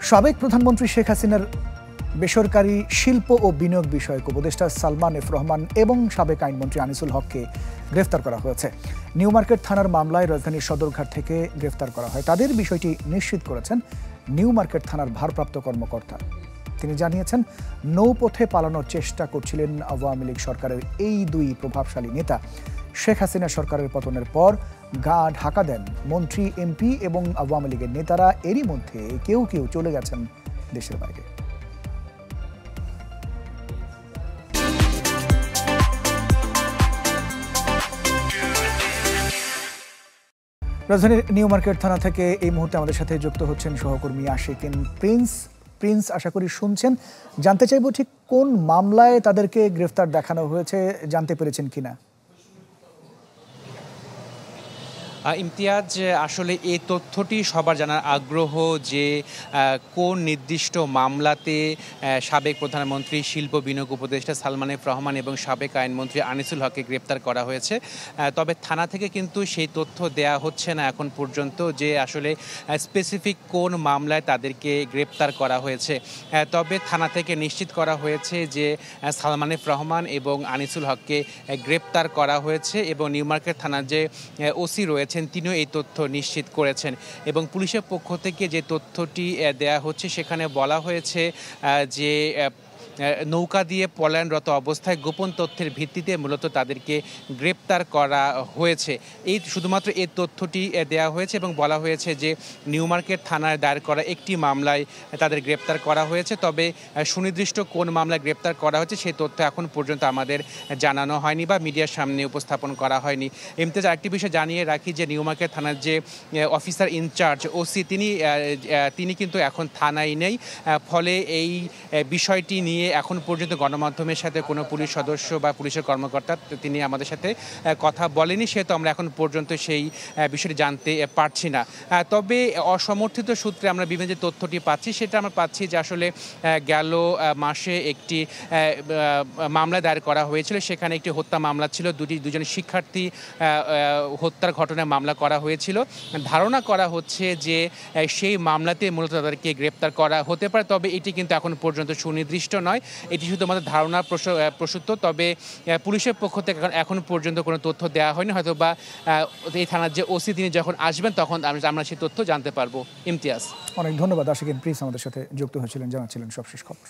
সাবেক প্রধানমন্ত্রী শেখ হাসিনার বেসরকারি শিল্প ও বিনিয়োগ বিষয়ক উপদেষ্টা সালমান এফ রহমান এবং সাবেক আইনমন্ত্রী আনিসুল হককে গ্রেফতার করা হয়েছে। নিউ মার্কেট থানার মামলায় রাজধানীর সদরঘাট থেকে গ্রেফতার করা হয়। তাদের বিষয়টি নিশ্চিত করেছেন নিউ মার্কেট থানার ভারপ্রাপ্ত কর্মকর্তা। তিনি জানিয়েছেন, নৌপথে পালানোর চেষ্টা করছিলেন আওয়ামী লীগ সরকারের এই দুই প্রভাবশালী নেতা। শেখ হাসিনা সরকারের পতনের পর গা ঢাকা দেন মন্ত্রী, এমপি এবং আওয়ামী লীগের নেতারা। এরই মধ্যে কেউ কেউ চলে গেছেন দেশের বাইরে। রাজধানীর নিউ মার্কেট থানা থেকে এই মুহূর্তে আমাদের সাথে যুক্ত হচ্ছেন সহকর্মী আশিকিন প্রিন্স। আশা করি শুনছেন। জানতে চাইব, ঠিক কোন মামলায় তাদেরকে গ্রেফতার দেখানো হয়েছে, জানতে পেরেছেন কিনা? ইমতিয়াজ, আসলে এই তথ্যটি সবার জানার আগ্রহ যে কোন নির্দিষ্ট মামলাতে সাবেক প্রধানমন্ত্রী, শিল্প বিনিয়োগ উপদেষ্টা সালমান এফ রহমান এবং সাবেক আইনমন্ত্রী আনিসুল হককে গ্রেপ্তার করা হয়েছে। তবে থানা থেকে কিন্তু সেই তথ্য দেয়া হচ্ছে না এখন পর্যন্ত যে আসলে স্পেসিফিক কোন মামলায় তাদেরকে গ্রেপ্তার করা হয়েছে। তবে থানা থেকে নিশ্চিত করা হয়েছে যে সালমান এফ রহমান এবং আনিসুল হককে গ্রেপ্তার করা হয়েছে এবং নিউ মার্কেট থানার যে ওসি রয়েছে তিনিও এই তথ্য নিশ্চিত করেছেন। এবং পুলিশের পক্ষ থেকে যে তথ্যটি দেয়া হচ্ছে সেখানে বলা হয়েছে যে নৌকা দিয়ে পলায়নরত অবস্থায় গোপন তথ্যের ভিত্তিতে মূলত তাদেরকে গ্রেপ্তার করা হয়েছে। এই শুধুমাত্র এই তথ্যটি দেওয়া হয়েছে এবং বলা হয়েছে যে নিউ মার্কেট থানায় দায়ের করা একটি মামলায় তাদের গ্রেপ্তার করা হয়েছে। তবে সুনির্দিষ্ট কোন মামলায় গ্রেপ্তার করা হয়েছে সেই তথ্য এখন পর্যন্ত আমাদের জানানো হয়নি বা মিডিয়ার সামনে উপস্থাপন করা হয়নি। এমনিতে আরেকটি বিষয় জানিয়ে রাখি যে নিউ মার্কেট থানার যে অফিসার ইনচার্জ ওসি তিনি কিন্তু এখন থানায় নেই। ফলে এই বিষয়টি নিয়ে এখন পর্যন্ত গণমাধ্যমের সাথে কোনো পুলিশ সদস্য বা পুলিশের কর্মকর্তা তিনি আমাদের সাথে কথা বলেনি, সেহেতু আমরা এখন পর্যন্ত সেই বিষয়টি জানতে পারছি না। তবে অসমর্থিত সূত্রে আমরা বিভিন্ন যে তথ্যটি পাচ্ছি সেটা আমরা পাচ্ছি যে আসলে গেল মাসে একটি মামলা দায়ের করা হয়েছিল। সেখানে একটি হত্যা মামলা ছিল, দুজন শিক্ষার্থী হত্যার ঘটনায় মামলা করা হয়েছিল। ধারণা করা হচ্ছে যে সেই মামলাতে মূলত তাদেরকে গ্রেপ্তার করা হতে পারে। তবে এটি কিন্তু এখন পর্যন্ত সুনির্দিষ্ট নয়, এটি শুধুমাত্র ধারণা প্রসূত। তবে পুলিশের পক্ষ থেকে এখন পর্যন্ত কোনো তথ্য দেওয়া হয়নি। হয়তো বা এই থানার যে ওসি তিনি যখন আসবেন তখন আমরা সেই তথ্য জানতে পারবো। ইমতিয়াজ, অনেক ধন্যবাদ আশিকিন প্রিন্স আমাদের সাথে যুক্ত হয়েছিলেন, জানাচ্ছিলেন সবশেষ খবর।